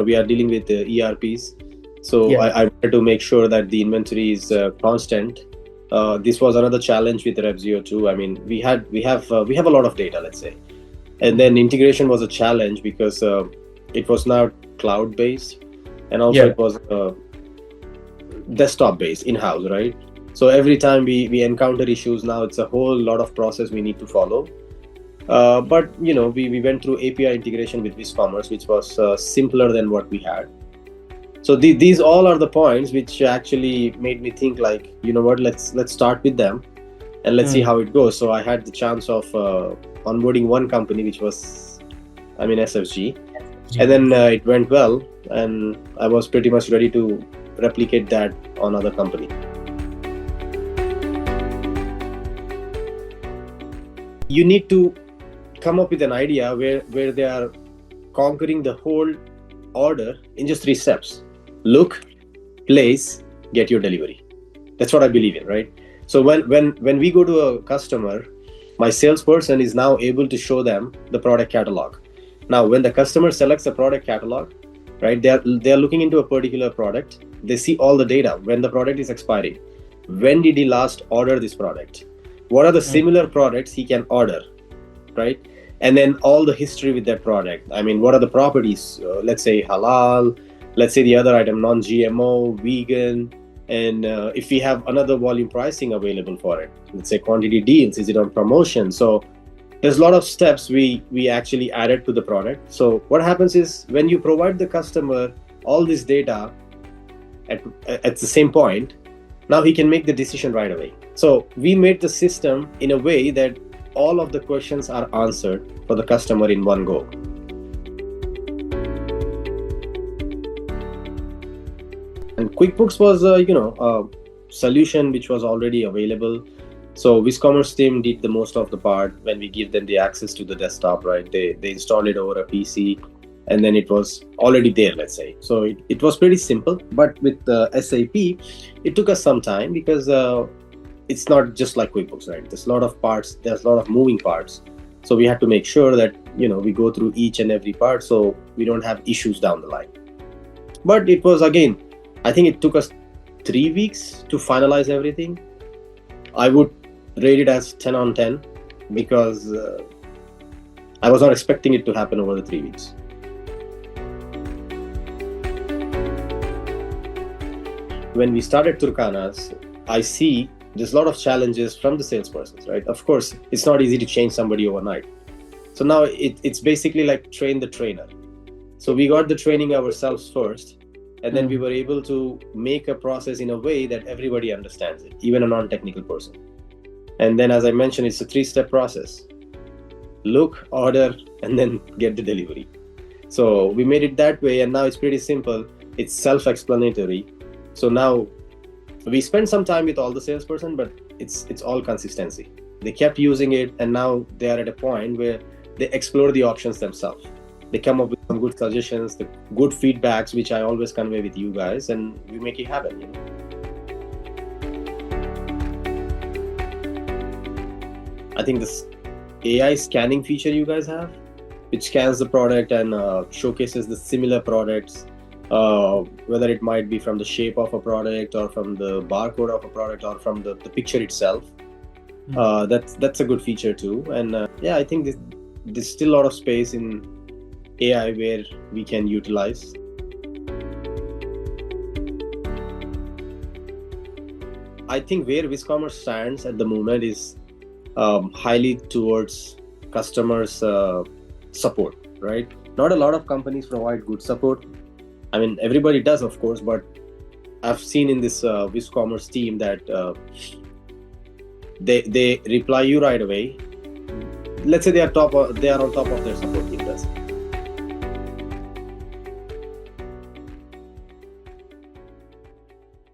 we are dealing with ERPs. So Yeah. I wanted to make sure that the inventory is constant. This was another challenge with RevZero too. I mean, we have a lot of data, let's say, and then integration was a challenge because it was now cloud based, and also Yeah. it was desktop based in-house, right? So every time we encounter issues, now it's a whole lot of process we need to follow. But we went through API integration with WizCommerce, which was simpler than what we had. So these all are the points which actually made me think, like, you know what, let's start with them and let's see how it goes. So I had the chance of onboarding one company, which was, SFG, and then it went well, and I was pretty much ready to replicate that on other company. You need to come up with an idea where they are conquering the whole order in just 3 steps: look, place, get your delivery. That's what I believe in, right? So when we go to a customer, my salesperson is now able to show them the product catalog. Now, when the customer selects a product catalog, right, they are looking into a particular product. They see all the data: when the product is expiring, when did he last order this product, what are the similar products he can order, right? And then all the history with that product. What are the properties? Let's say halal, let's say the other item non-GMO, vegan, and if we have another volume pricing available for it, let's say quantity deals, is it on promotion? So there's a lot of steps we actually added to the product. So what happens is, when you provide the customer all this data at the same point, now he can make the decision right away. So we made the system in a way that all of the questions are answered for the customer in one go. And QuickBooks was a solution which was already available. So WizCommerce team did the most of the part. When we give them the access to the desktop, right, they install it over a PC, and then it was already there, let's say. So it was pretty simple. But with SAP, it took us some time because it's not just like QuickBooks, right? There's a lot of parts, there's a lot of moving parts. So we had to make sure that, we go through each and every part so we don't have issues down the line. But it was, again, I think it took us 3 weeks to finalize everything. I would rate it as 10 on 10 because I was not expecting it to happen over the 3 weeks. When we started Turkanas, I see there's a lot of challenges from the salespersons, right? Of course, it's not easy to change somebody overnight. So now it's basically like train the trainer. So we got the training ourselves first, and then we were able to make a process in a way that everybody understands it, even a non-technical person. And then, as I mentioned, it's a 3-step process: look, order, and then get the delivery. So we made it that way, and now it's pretty simple. It's self-explanatory. So now we spent some time with all the salesperson, but it's all consistency. They kept using it, and now they are at a point where they explore the options themselves. They come up with some good suggestions, the good feedbacks, which I always convey with you guys, and we make it happen. I think this AI scanning feature you guys have, which scans the product and showcases the similar products, whether it might be from the shape of a product or from the barcode of a product or from the picture itself. That's a good feature too. And I think there's still a lot of space in AI where we can utilize. I think where WizCommerce stands at the moment is highly towards customers' support, right? Not a lot of companies provide good support. Everybody does, of course, but I've seen in this WizCommerce team that they reply you right away. Let's say they are on top of their support team does.